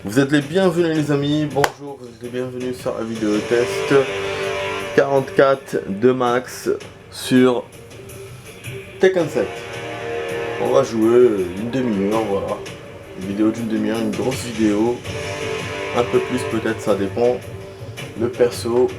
Vous êtes les bienvenus les amis, bonjour, vous êtes les bienvenus sur la vidéo test 44 de max sur Tekken 7. On va jouer une demi-heure, voilà. Une vidéo d'une demi-heure, une grosse vidéo. Un peu plus peut-être, ça dépend. Le perso.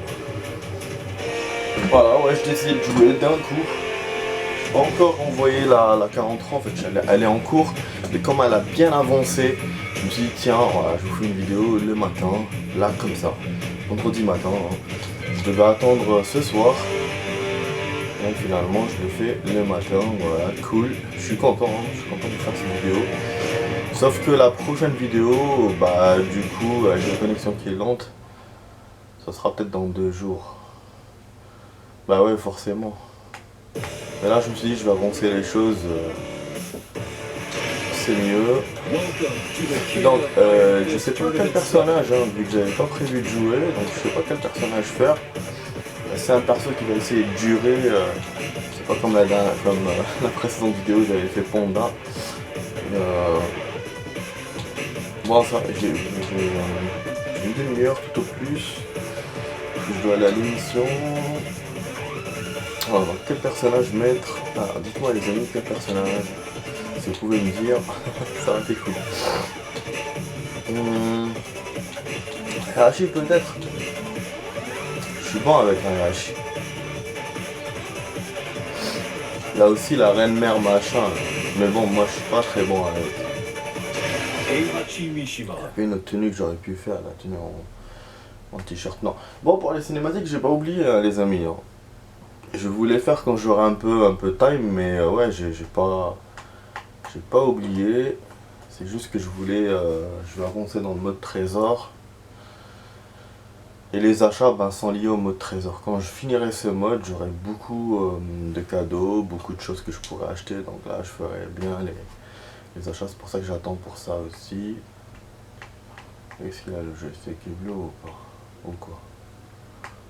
Voilà, ouais, je décide de jouer d'un coup. Je n'ai pas encore envoyé la 43, en fait, elle est en cours. Et comme elle a bien avancé, je me suis dit tiens, voilà, je vous fais une vidéo le matin, là comme ça, vendredi matin. Hein. Je devais attendre ce soir. Et finalement je le fais le matin, voilà, cool. Je suis content de faire cette vidéo. Sauf que la prochaine vidéo, bah du coup, avec la connexion qui est lente, ça sera peut-être dans 2 jours. Bah ouais, forcément. Mais là je me suis dit je vais avancer les choses. C'est mieux. Donc je sais pas quel personnage, hein, vu que j'avais pas prévu de jouer, donc je sais pas quel personnage faire. C'est un perso qui va essayer de durer, c'est pas comme la précédente vidéo j'avais fait Panda. Bon ça j'ai une demi-heure tout au plus. Je dois aller à l'émission. Alors quel personnage mettre? Ah, dites-moi les amis, quel personnage? Si vous pouvez me dire, ça aurait été cool. Hachi peut-être. Je suis bon avec un Hachi. Là aussi la reine mère machin. Mais bon, moi je suis pas très bon avec. Il y avait une autre tenue que j'aurais pu faire, la tenue en t-shirt. Non. Bon, pour les cinématiques, j'ai pas oublié les amis. Hein. Je voulais faire quand j'aurai un peu de time, mais ouais, j'ai pas oublié. C'est juste que je voulais, je vais avancer dans le mode trésor. Et les achats sont liés au mode trésor. Quand je finirai ce mode, j'aurai beaucoup de cadeaux, beaucoup de choses que je pourrais acheter. Donc là, je ferai bien les achats. C'est pour ça que j'attends pour ça aussi. Est-ce qu'il a le jeu? C'est qui est bleu ou pas? Ou quoi?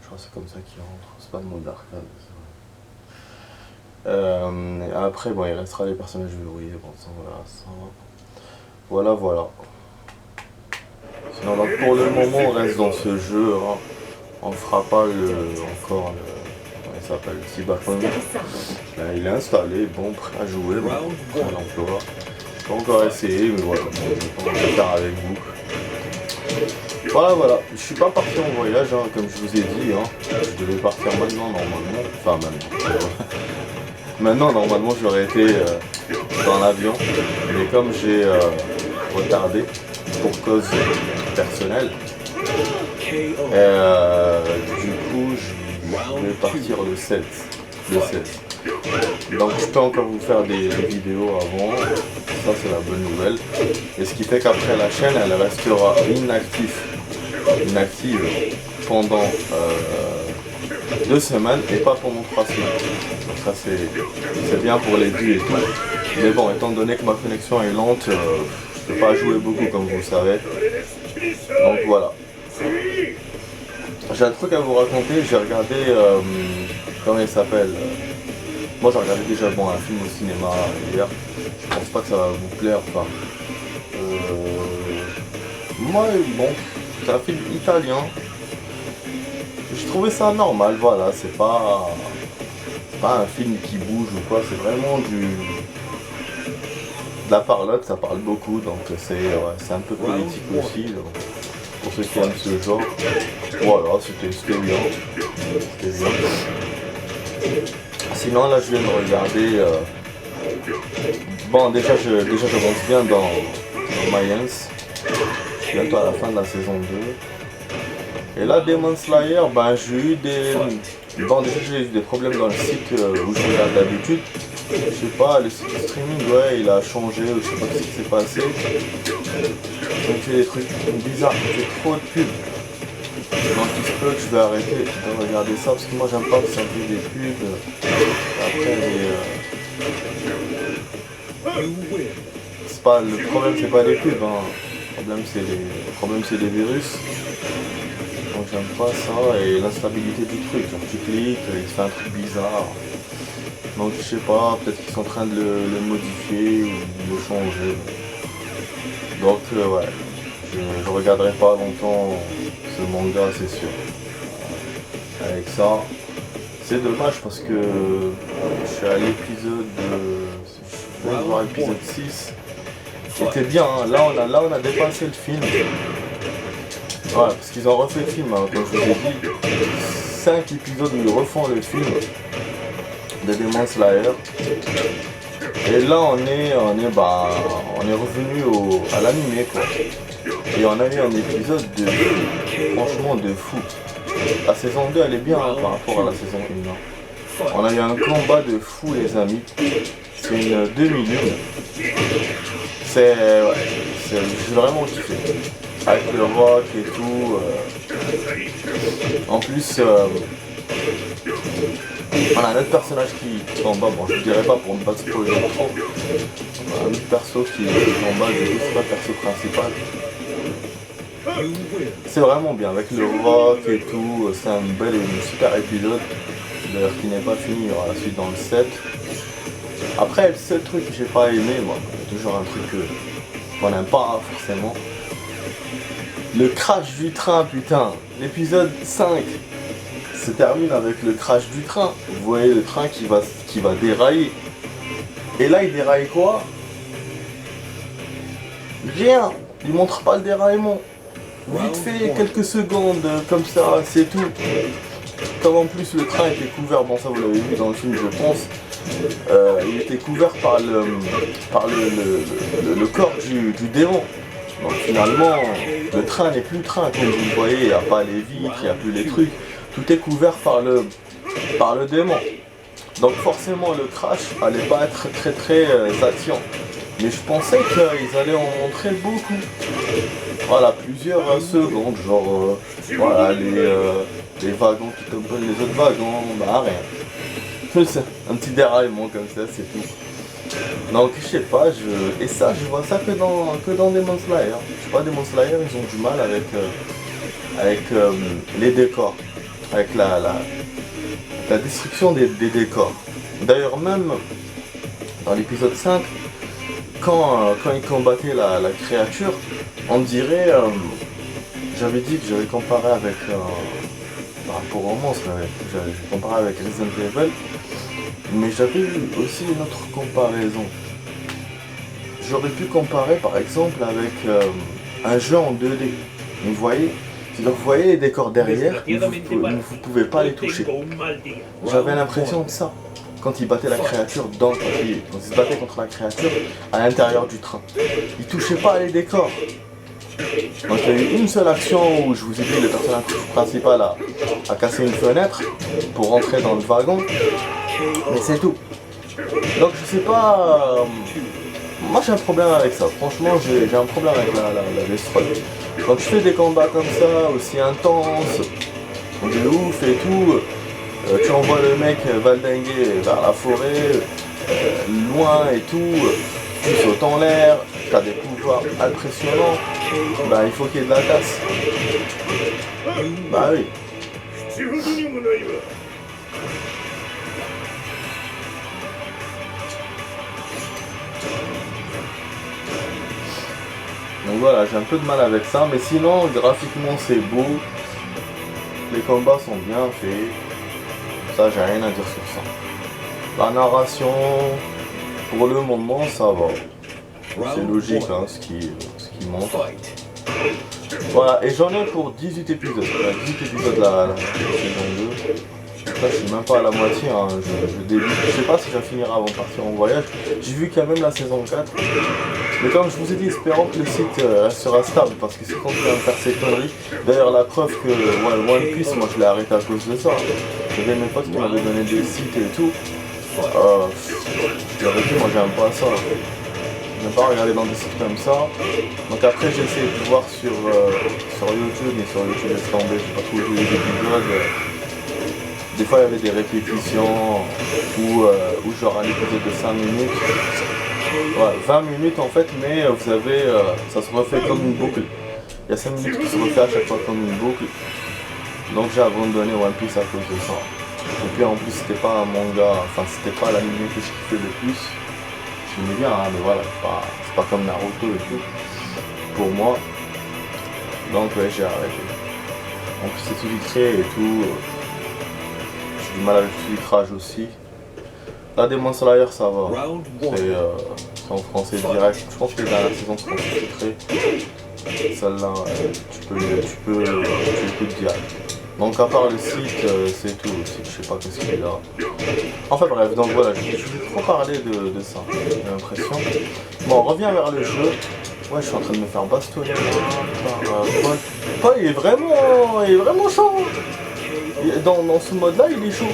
Je crois que c'est comme ça qu'il rentre. C'est pas le mode arcade. Après, bon, il restera les personnages verrouillés. Bon, ça, voilà. Voilà. Sinon, donc, pour le moment, on reste dans ce jeu. Hein. On fera pas comment il s'appelle, Cyberpunk. Là, il est installé, bon, prêt à jouer. Bon, l'emploi. Je peux encore essayer, mais voilà, je vais le faire avec vous. Voilà. Je suis pas parti en voyage, hein, comme je vous ai dit. Hein. Je devais partir maintenant, normalement. Enfin, maintenant. Maintenant, normalement, j'aurais été dans l'avion. Mais comme j'ai retardé pour cause personnelle, du coup, je vais partir le 16. Donc, je peux encore vous faire des vidéos avant. Ça, c'est la bonne nouvelle. Et ce qui fait qu'après, la chaîne, elle restera inactive pendant 2 semaines et pas pendant 3 semaines. Donc ça c'est bien pour les vues et tout. Mais bon, étant donné que ma connexion est lente, je peux pas jouer beaucoup comme vous le savez. Donc voilà. J'ai un truc à vous raconter, j'ai regardé, comment il s'appelle moi j'ai regardé déjà un film au cinéma hier. Je pense pas que ça va vous plaire, enfin. Moi bon, c'est un film italien. Je trouvais ça normal, voilà, c'est pas un film qui bouge ou quoi, c'est vraiment de la parlotte, ça parle beaucoup, donc c'est un peu politique aussi, donc, pour ceux qui aiment ce genre. Voilà, c'était bien. Sinon là je viens de regarder, bon déjà j'avance bien dans Mayans, je suis bientôt à la fin de la saison 2. Et là, Demon Slayer, j'ai eu Bon, déjà, j'ai eu des problèmes dans le site où je regarde d'habitude. Je sais pas, le site de streaming, ouais, il a changé, je sais pas ce qui s'est passé. Donc, j'ai des trucs bizarres, j'ai trop de pubs. Donc, il se peut que je vais arrêter de regarder ça parce que moi, j'aime pas que ça fait des pubs. Après, le problème, c'est pas les pubs, hein. Le problème, c'est les virus. Donc j'aime pas ça et l'instabilité du truc, genre tu cliques, il fait un truc bizarre. Donc je sais pas, peut-être qu'ils sont en train de le modifier ou de le changer. Donc ouais. Je regarderai pas longtemps ce manga, c'est sûr. Avec ça, c'est dommage parce que je suis à l'épisode, je viens de voir l'épisode 6. C'était bien, hein. Là on a dépassé le film. Voilà, parce qu'ils ont refait le film, hein, comme je vous ai dit. 5 épisodes où ils refont le film de Demon Slayer. Et là on est revenu à l'animé quoi. Et on a eu un épisode franchement de fou. La saison 2 elle est bien hein, par rapport à la saison 1. Hein. On a eu un combat de fou les amis. C'est une demi-lune. J'ai vraiment kiffé. Avec le rock et tout. En plus, on a un autre personnage qui combat. Bon, je ne dirais pas pour ne pas spoiler trop. Un autre perso qui combat, du coup, c'est pas le perso principal. C'est vraiment bien avec le rock et tout. C'est un super épisode. D'ailleurs, qui n'est pas fini. Il y aura la suite dans le 7. Après, le seul truc que j'ai pas aimé, moi, toujours un truc qu'on n'aime pas forcément. Le crash du train, putain. L'épisode 5 se termine avec le crash du train. Vous voyez le train qui va dérailler. Et là, il déraille quoi? Rien. Il montre pas le déraillement. Vite fait, quelques secondes, comme ça, c'est tout. Comme en plus le train était couvert, bon ça vous l'avez vu dans le film je pense, il était couvert par le corps du démon. Donc finalement, le train n'est plus le train, comme vous le voyez, il n'y a pas les vitres, il n'y a plus les trucs, tout est couvert par le démon. Donc forcément le crash allait pas être très attirant. Mais je pensais qu'ils allaient en montrer beaucoup. Voilà, plusieurs secondes, genre voilà, les wagons qui tamponnent les autres wagons, bah rien. Un petit déraillement comme ça, c'est tout. Donc je sais pas, et ça je vois ça que dans Demon Slayer. Je sais pas, Demon Slayer ils ont du mal avec les décors, avec la destruction des décors. D'ailleurs même dans l'épisode 5, quand ils combattaient la créature, on dirait, j'avais dit que j'avais comparé avec, par rapport au monstre, j'avais comparé avec Resident Evil, mais j'avais eu aussi une autre comparaison. J'aurais pu comparer par exemple avec un jeu en 2D. Vous voyez, vous voyez les décors derrière, vous ne pouvez pas les toucher. J'avais l'impression de ça. Quand il battait la créature quand il se battait contre la créature à l'intérieur du train. Il touchait pas les décors. Donc il y a eu une seule action où je vous ai dit le personnage principal a cassé une fenêtre pour rentrer dans le wagon. Mais c'est tout. Donc je sais pas. Moi j'ai un problème avec ça. Franchement j'ai un problème avec la destroy. Quand je fais des combats comme ça, aussi intenses, de ouf et tout. Tu envoies le mec valdinguer vers la forêt, loin et tout, tu sautes en l'air, tu as des pouvoirs impressionnants, bah il faut qu'il y ait de la casse. Bah oui. Donc voilà, j'ai un peu de mal avec ça, mais sinon graphiquement c'est beau, les combats sont bien faits. Ça, j'ai rien à dire sur ça. La narration, pour le moment, ça va. C'est logique, hein, ce qui monte. Voilà, et j'en ai pour 18 épisodes. 18 épisodes la saison 2. Là, je suis même pas à la moitié, hein. Je débute. Je sais pas si je vais finir avant de partir en voyage. J'ai vu qu'il y a même la saison 4. Mais comme je vous ai dit, espérons que le site sera stable, parce que c'est quand on va me faire ces conneries. D'ailleurs, la preuve que One Piece, moi je l'ai arrêté à cause de ça. J'avais mes potes qui m'avaient donné des sites et tout. J'avais dit, moi j'aime pas ça. J'aime pas regarder dans des sites comme ça. Donc après, j'ai essayé de voir sur YouTube, mais sur YouTube, laisse tomber, j'ai pas trouvé les épisodes. Des fois, il y avait des répétitions ou genre un épisode de 5 minutes. Ouais, 20 minutes en fait, mais vous avez, ça se refait comme une boucle. Il y a 5 minutes qui se refait à chaque fois comme une boucle. Donc j'ai abandonné One Piece à cause de ça. Et puis en plus c'était pas un manga, enfin c'était pas l'anime que je kiffais le plus. J'aimais bien, hein, mais voilà, c'est pas comme Naruto et tout. Pour moi. Donc ouais, j'ai arrêté. En plus c'est sous-titré et tout. J'ai du mal avec le sous-titrage aussi. La Demon Slayer ça va. C'est en français direct. Je pense que les dernières saisons seront sous-titrées. Celle-là, tu peux écouter direct. Donc à part le site, c'est tout. Le site, je sais pas qu'est-ce qu'il y a. Enfin bref, donc voilà, je vais trop parler de ça, j'ai l'impression. Bon, on revient vers le jeu. Ouais, je suis en train de me faire bastonner par Paul. Paul, il est vraiment chaud. Dans ce mode-là, il est chaud.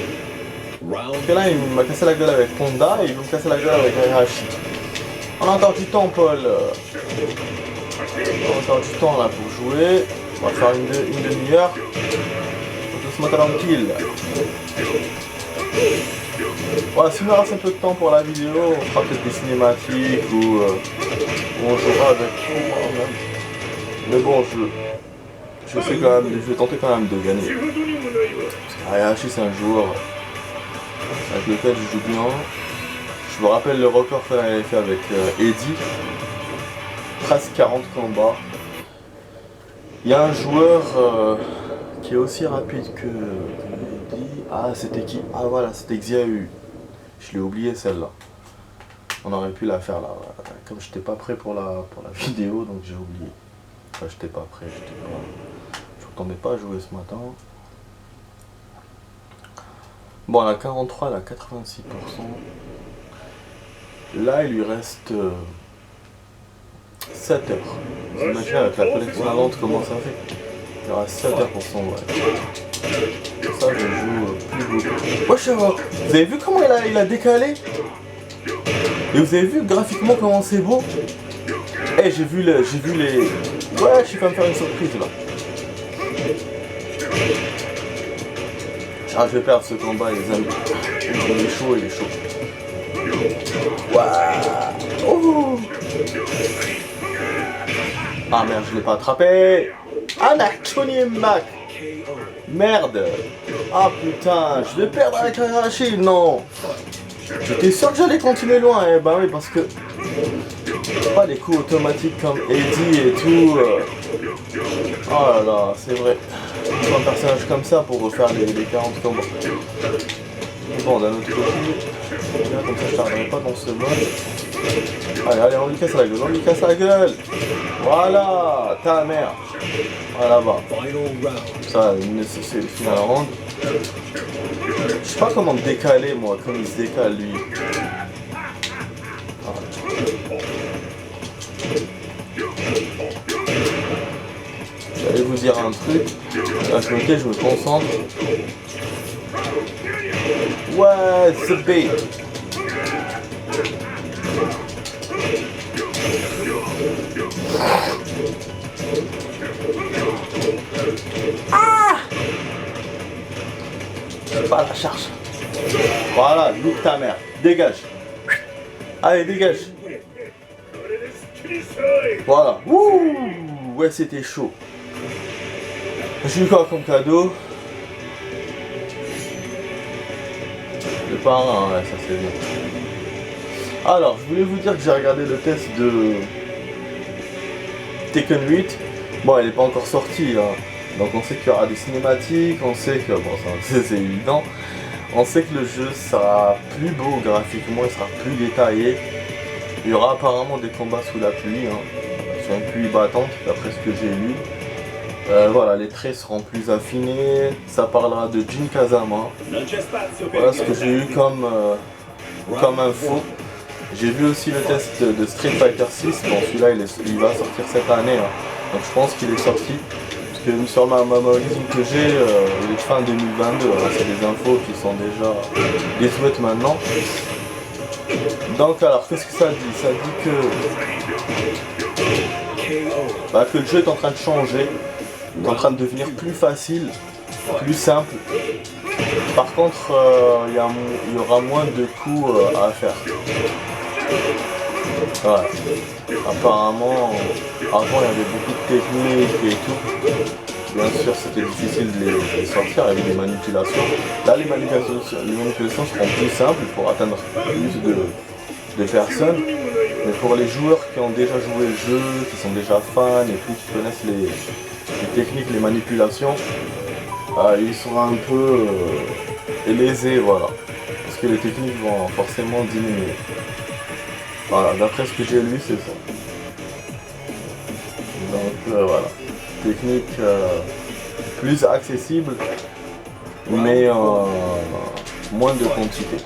Parce que là, il m'a cassé la gueule avec Honda et il veut me casser la gueule avec Hayashi. On a encore du temps, Paul. On a encore du temps là pour jouer. On va faire une demi-heure. On se mettre tranquille. Voilà, si on aura assez peu de temps pour la vidéo, on fera peut-être des cinématiques ou on jouera avec. Mais bon, je sais quand même, je vais tenter quand même de gagner. Parce qu'Hayashi c'est un joueur avec lequel je joue bien. Je me rappelle le record qu'on avait fait avec Eddie. Presque 40 combats. Il y a un joueur qui est aussi rapide que Eddie. Ah, c'était qui? Ah voilà, c'était Xiaoyu. Je l'ai oublié celle-là. On aurait pu la faire là. Comme j'étais pas prêt pour la vidéo, donc j'ai oublié. Enfin, j'étais pas prêt, je m'attendais pas à jouer ce matin. Bon, elle a 43, elle a 86%. Là, il lui reste 7 heures. Vous imaginez avec la connexion à lente comment ça fait? Il y aura 7 heures pour son ouais. Ça, je joue plus beaucoup. Wesh, vous avez vu comment il a décalé? Et vous avez vu graphiquement comment c'est beau? Eh, j'ai vu les... Ouais, je suis pas me faire une surprise là. Ah, je vais perdre ce combat, les amis. Il est chaud. Waouh. Oh. Ah merde, je l'ai pas attrapé. Ah, Nakuni Mac. Merde. Ah putain, je vais perdre avec Hayashi, non. J'étais sûr que j'allais continuer loin, eh bah oui, parce que... Pas les coups automatiques comme Eddie et tout. Oh là là, c'est vrai. Il faut un personnage comme ça pour refaire les 40 combats. Bon, d'un autre côté, comme ça je tarderai pas dans ce mode. Allez, on lui casse la gueule, Voilà, ta mère. Voilà, là-bas. Ça, c'est le final round. Je sais pas comment me décaler, moi, comme il se décale, lui. J'allais vous dire un truc sur lequel je me concentre. Ouais, c'est bait. Ah! C'est pas la charge. Voilà, loupe ta mère. Dégage. Allez, dégage. Voilà. Ouh, ouais, c'était chaud. J'ai eu quoi comme cadeau? Le parrain, ouais, ça c'est bien. Alors, je voulais vous dire que j'ai regardé le test de Tekken 8. Bon, il n'est pas encore sorti là. Donc on sait qu'il y aura des cinématiques, on sait que, bon, c'est évident. On sait que le jeu sera plus beau graphiquement, il sera plus détaillé. Il y aura apparemment des combats sous la pluie, sur une pluie battante, d'après ce que j'ai lu. Voilà, les traits seront plus affinés, ça parlera de Jin Kazama. Voilà ce que j'ai eu comme info. J'ai vu aussi le test de Street Fighter 6, bon celui-là il va sortir cette année, donc je pense qu'il est sorti. Parce que sur ma magazine que j'ai, il est fin 2022, c'est des infos qui sont déjà désuètes maintenant. Donc alors, qu'est-ce que ça dit? Ça dit que le jeu est en train de changer, est en train de devenir plus facile, plus simple. Par contre, il y aura moins de coups à faire. Voilà. Apparemment, avant il y avait beaucoup de techniques et tout. Bien sûr, c'était difficile de les sortir avec des manipulations. Là, les manipulations seront plus simples pour atteindre plus de personnes. Mais pour les joueurs qui ont déjà joué le jeu, qui sont déjà fans et tout, qui connaissent les techniques, les manipulations, il sera un peu lésé, voilà. Parce que les techniques vont forcément diminuer. Voilà, d'après ce que j'ai lu, c'est ça. Donc voilà. Technique plus accessible, mais moins de quantité.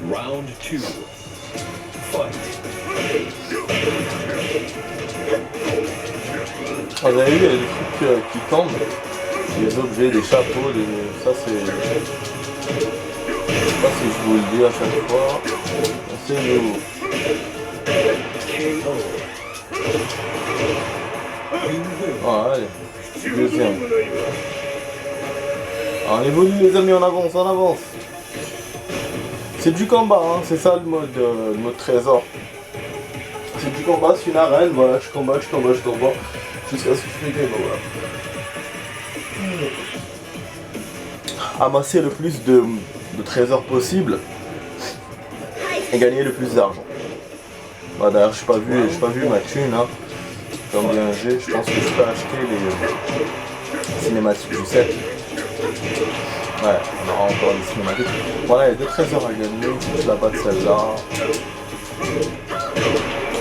Round 2. Fight. Vous avez vu, il y a des trucs qui tombent, des objets, des chapeaux, ça c'est... Je sais pas si je vous le dis à chaque fois, c'est nouveau. Ah, allez, deuxième. On évolue les amis, on avance, on avance. C'est du combat, hein, c'est ça le mode trésor. C'est du combat, c'est une arène, voilà, je combat, jusqu'à ce que je fais game, voilà. Amasser le plus de trésors possible et gagner le plus d'argent. Bah, d'ailleurs, je n'ai pas vu ma thune, hein. Combien j'ai, je pense que je peux acheter les cinématiques du set. Ouais, on aura encore des cinématiques. Voilà, il y a 2 trésors à gagner, je la bats de celle-là.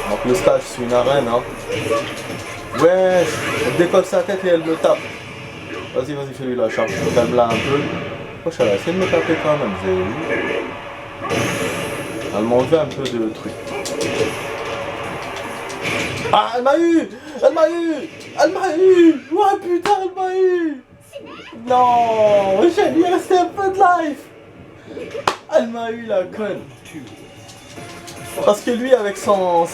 Donc le stage, c'est une arène, hein. Ouais, elle décolle sa tête et elle me tape. Vas-y, fais-lui la charge, calme-la un peu. Oh, elle a essayé de me taper quand même, vous avez vu. Elle m'a enlevé un peu de truc. Ah, elle m'a eu! Ouais, putain, elle m'a eu! Non, j'ai lui resté un peu de life. Elle m'a eu la conne. Parce que lui avec son...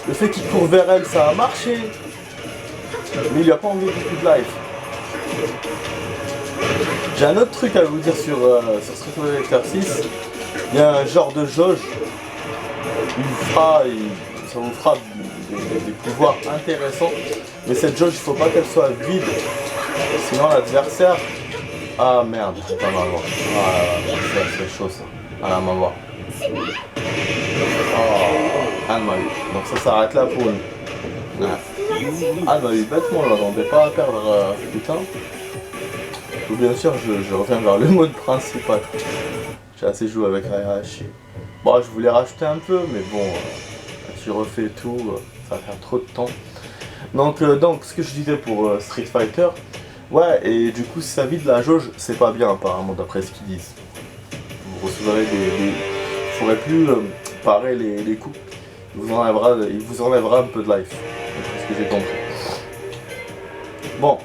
Le fait qu'il court vers elle, ça a marché. Mais il lui a pas enlevé beaucoup de life. J'ai un autre truc à vous dire sur Street Fighter 6. Il y a un genre de jauge. Ça vous fera des pouvoirs intéressants. Mais cette jauge, il faut pas qu'elle soit vide. Sinon l'adversaire... Ah merde, attends, on va voir. Ah, c'est chaud ça. Ah, on va voir. Oh, elle m'a eu. Donc ça s'arrête là pour une. Ouais. Elle m'a eu bêtement, je m'attendais pas à perdre. Putain. Ou bien sûr, je reviens vers le mode principal. J'ai assez joué avec Heihachi. Bon, je voulais rajouter un peu, mais bon, si je refais tout, ça va faire trop de temps. Donc ce que je disais pour Street Fighter, ouais, et du coup, si ça vide la jauge, c'est pas bien, apparemment, d'après ce qu'ils disent. Vous recevrez vous pourrez plus parer les coups. Il vous enlèvera un peu de life. C'est ce que j'ai compris. Bon,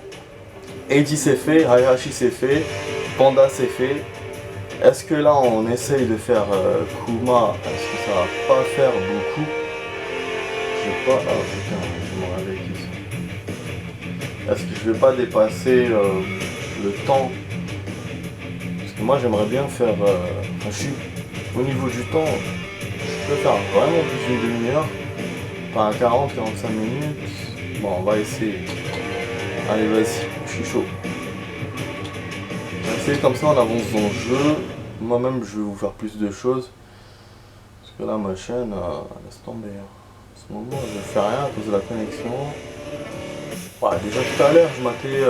Eiji c'est fait, Heihachi c'est fait, Panda c'est fait. Est-ce que là on essaye de faire Kuma? Est-ce que ça va pas faire beaucoup? Je sais pas. Ah putain, je me réveille ici. Est-ce que je vais pas dépasser le temps? Parce que moi j'aimerais bien faire. Je suis au niveau du temps, je peux faire vraiment plus d'une demi-heure. Pas à 40-45 minutes. Bon, on va essayer. Allez, vas-y, je suis chaud. On va essayer comme ça, on avance dans le jeu. Moi-même, je vais vous faire plus de choses. Parce que là, ma chaîne, laisse tomber. En ce moment, je ne fais rien à cause de la connexion. Ouais, déjà tout à l'heure, je matais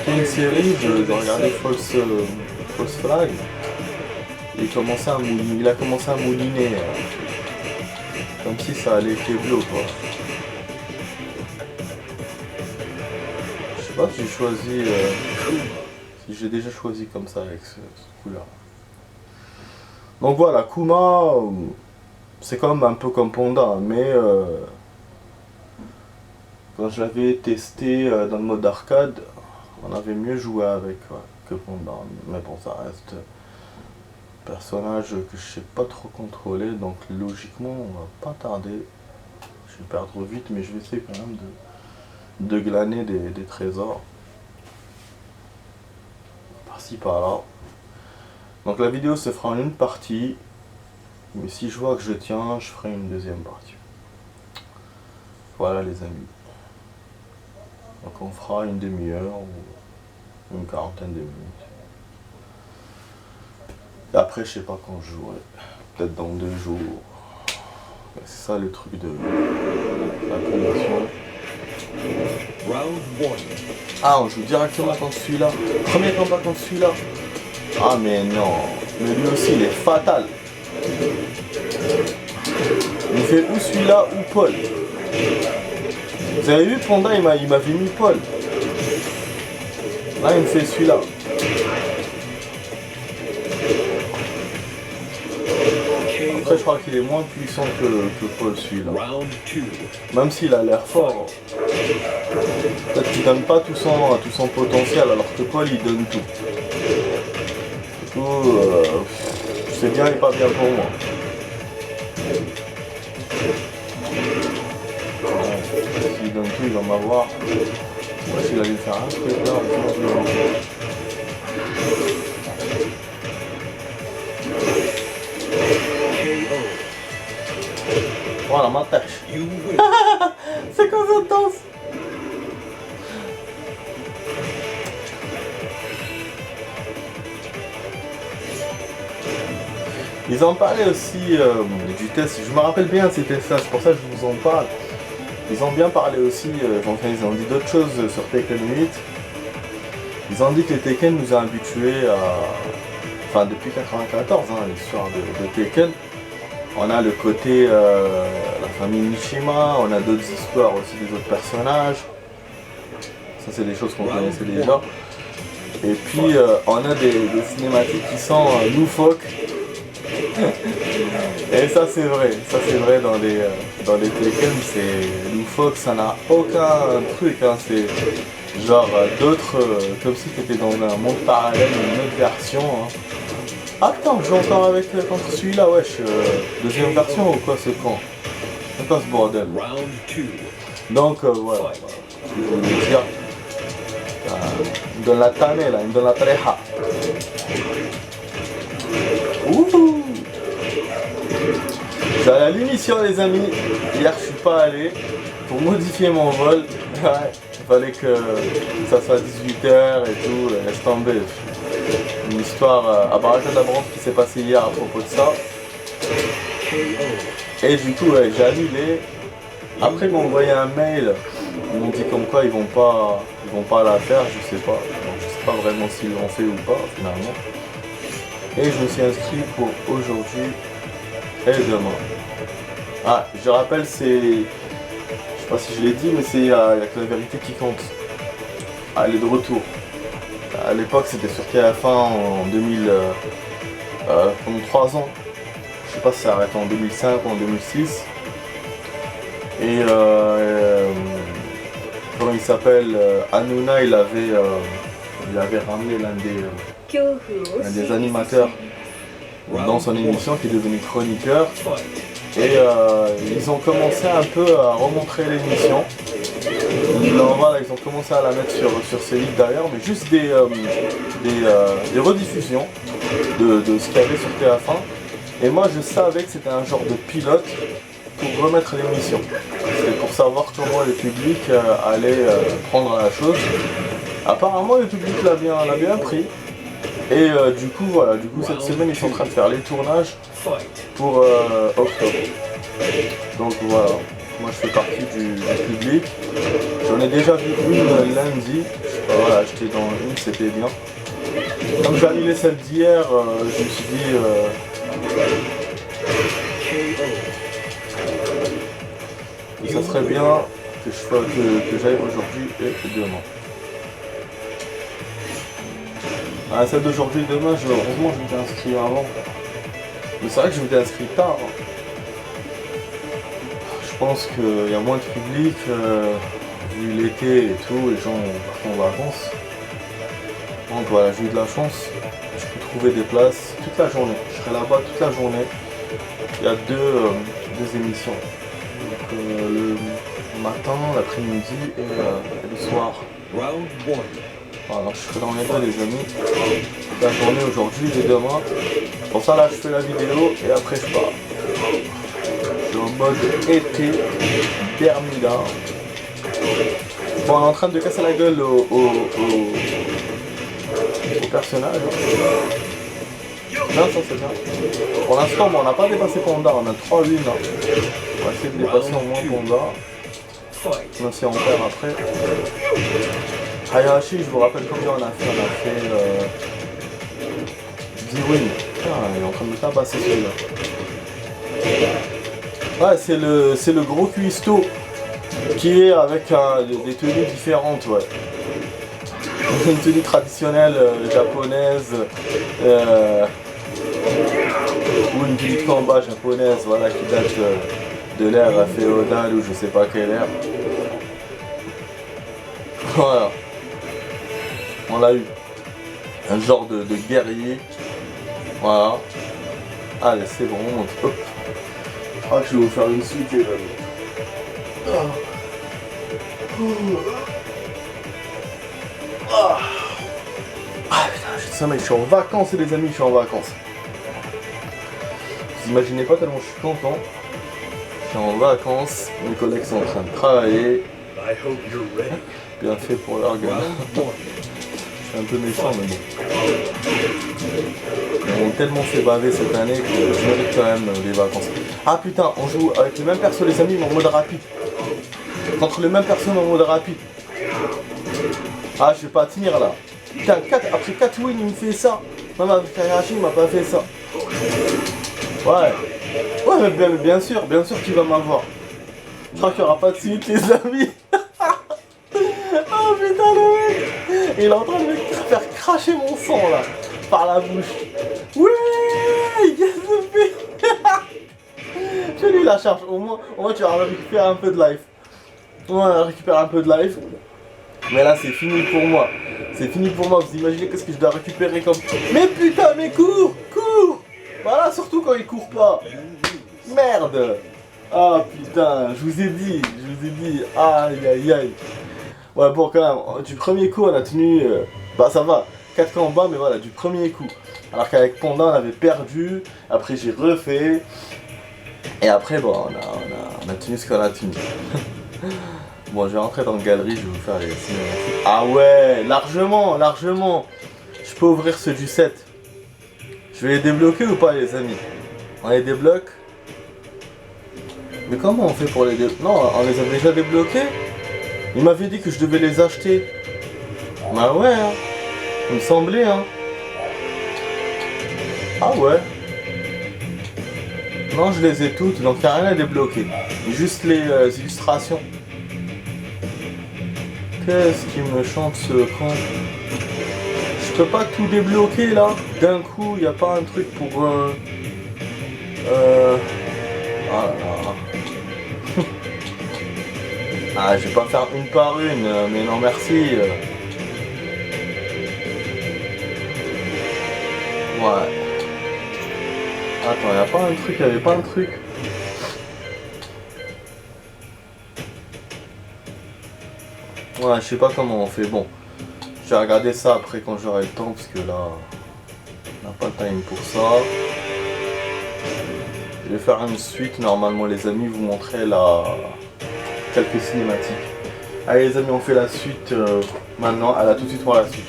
une série, je regardais False Flag. Il a commencé à mouliner. Comme si ça allait Keblo, quoi. Je sais pas si j'ai choisi... si j'ai déjà choisi comme ça avec ce couleur. Donc voilà, Kuma, c'est quand même un peu comme Panda, mais quand je l'avais testé dans le mode arcade, on avait mieux joué avec que Panda. Mais bon, ça reste personnage que je sais pas trop contrôler, donc logiquement on va pas tarder. Je vais perdre vite, mais je vais essayer quand même de glaner des trésors. Par-ci par-là. Donc la vidéo se fera en une partie, mais si je vois que je tiens, je ferai une deuxième partie. Voilà les amis. Donc on fera une demi-heure ou une quarantaine de minutes. Et après je sais pas quand je jouerai. Peut-être dans 2 jours. C'est ça le truc de la promotion. Round 1. Ah, on joue directement contre celui-là. Premier combat contre celui-là. Ah mais non. Mais lui aussi il est fatal. Il fait ou celui-là ou Paul. Vous avez vu Panda, il m'avait mis Paul. Là il me fait celui-là. Après je crois qu'il est moins puissant que Paul celui-là. Round 2. Même s'il a l'air fort. Peut-être qu'il donne pas tout son potentiel alors que Paul il donne tout. Du coup, c'est bien et pas bien pour moi. S'il donne tout, il va m'avoir. Moi, s'il allait faire un truc là, je vais le KO. Voilà ma tâche. You win. C'est quoi cette danse? Ils en parlaient aussi du test, je me rappelle bien de ces tests-là, c'est pour ça que je vous en parle. Ils ont bien parlé aussi, ils ont dit d'autres choses sur Tekken 8. Ils ont dit que Tekken nous a habitués à... Enfin depuis 94, hein, l'histoire de Tekken. On a le côté la famille Mishima, on a d'autres histoires aussi des autres personnages. Ça c'est des choses qu'on connaissait déjà. Et puis on a des cinématiques qui sont loufoques. Et ça c'est vrai dans les Tekken, c'est loufoque, ça n'a aucun truc, hein, c'est genre d'autres, comme si tu étais dans un monde parallèle, une autre version. Hein. Attends, je joue encore avec contre celui-là, wesh, deuxième version ou quoi ce camp? C'est quoi ce bordel? Round 2. Donc voilà, je voulais dire, il me donne la tannée là, il me donne la treha. Ouh! J'allais à l'émission les amis, hier je suis pas allé pour modifier mon vol, ouais, il fallait que ça soit 18h et tout, laisse tomber. Une histoire à Baraka d'Abram qui s'est passée hier à propos de ça. Et du coup ouais, j'ai annulé. Après ils m'ont envoyé un mail, ils m'ont dit comme quoi ils vont pas la faire, je sais pas. Donc, je sais pas vraiment s'ils l'ont fait ou pas finalement. Et je me suis inscrit pour aujourd'hui et demain. Ah, je rappelle, c'est... Je sais pas si je l'ai dit, mais c'est il y a que la vérité qui compte. Ah, elle est de retour. À l'époque, c'était sur TF1 en 2000... pendant 3 ans. Je sais pas si ça arrête en 2005 ou en 2006. Et comment il s'appelle, Hanouna, il avait ramené l'un des animateurs dans son émission qui est devenu chroniqueur. Et ils ont commencé un peu à remontrer l'émission. Voilà, ils ont commencé à la mettre sur ces livres d'ailleurs, mais juste des rediffusions de ce qu'il y avait sur TF1. Et moi je savais que c'était un genre de pilote pour remettre l'émission. C'est pour savoir comment le public allait prendre la chose. Apparemment le public l'a bien pris. Et du coup voilà, cette semaine ils sont en train de faire les tournages pour octobre. Donc voilà, moi je fais partie du public. J'en ai déjà vu une lundi. Voilà, j'étais dans une, c'était bien. Comme j'ai annulé celle d'hier, je me suis dit que ça serait bien que j'aille aujourd'hui et demain. À celle d'aujourd'hui et demain, heureusement je m'étais inscrit avant. Mais c'est vrai que je m'étais inscrit tard. Je pense qu'il y a moins de public, vu l'été et tout, les gens partent en vacances. Donc voilà, j'ai eu de la chance. Je peux trouver des places toute la journée. Je serai là-bas toute la journée. Il y a deux émissions. Donc, le matin, l'après-midi et le soir. Round 1. Voilà, je serai dans les deux les amis. La journée aujourd'hui et demain. Pour ça là je fais la vidéo et après je pars. Je suis en mode été, Bermuda. Bon, on est en train de casser la gueule au personnage. Non, ça c'est bien. Pour l'instant, bon, on n'a pas dépassé Panda, on a 3 wins. Hein. On va essayer de dépasser au moins Panda. Même si on perd après. Hayashi, je vous rappelle combien on a fait. On a fait 10 wins. Putain, il est en train de me tabasser celui-là. Ouais, c'est le gros cuistot qui est avec des tenues différentes, ouais. Une tenue traditionnelle japonaise ou une tenue de combat japonaise, voilà, qui date de l'ère féodale ou je sais pas quelle ère. Voilà. On l'a eu. Un genre de guerrier. Voilà. Allez, c'est bon, on monte. Hop. Ah, je vais vous faire une suite, les amis. Ah putain, j'ai le sommeil, je suis en vacances les amis, je suis en vacances. Vous imaginez pas tellement je suis content. Je suis en vacances, mes collègues sont en train de travailler. Bien fait pour leur gueule. Je suis un peu méchant mais bon. Ils m'ont tellement fait baver cette année que je mérite quand même des vacances. Ah putain, on joue avec le même perso les amis mais en mode rapide. Contre le même perso mais en mode rapide. Ah, je vais pas tenir là. Putain, après 4 wins, il me fait ça. Même avec Hayashi, il m'a pas fait ça. Ouais. Ouais, mais bien sûr qu'il va m'avoir. Je crois qu'il n'y aura pas de suite, les amis. Oh putain, le mec. Il est en train de me faire cracher mon sang là. Par la bouche. Ouais, yes, je lui la charge. Au moins tu vas récupérer un peu de life. Ouais, récupérer un peu de life. Mais là c'est fini pour moi. C'est fini pour moi. Vous imaginez qu'est-ce que je dois récupérer comme... Mais putain, mais cours. Voilà, surtout quand il court pas. Merde. Ah putain, je vous ai dit. Aïe. Ouais bon quand même, du premier coup on a tenu... bah ça va, 4 combats mais voilà, du premier coup. Alors qu'avec Panda on avait perdu. Après j'ai refait. Et après bon, on a tenu ce qu'on a tenu. Bon, je vais rentrer dans la galerie, je vais vous faire les cinématiques. Ah ouais, largement. Je peux ouvrir ceux du 7. Je vais les débloquer ou pas les amis? On les débloque? Mais comment on fait pour les débloquer? Non, on les a déjà débloqués. Il m'avait dit que je devais les acheter. Bah ouais, hein. Il me semblait, hein. Ah ouais. Non, je les ai toutes, donc il n'y a rien à débloquer. Juste les illustrations. Qu'est-ce qui me chante ce con? Je peux pas tout débloquer là. D'un coup, il n'y a pas un truc pour... Ah là là. Ah, je vais pas faire une par une, mais non merci. Ouais. Attends, il n'y a pas un truc, il n'y avait pas un truc. Ouais, je sais pas comment on fait. Bon, je vais regarder ça après quand j'aurai le temps parce que là, on n'a pas le time pour ça. Je vais faire une suite normalement les amis, vous montrer quelques cinématiques. Allez les amis, on fait la suite maintenant. À la tout de suite pour la suite.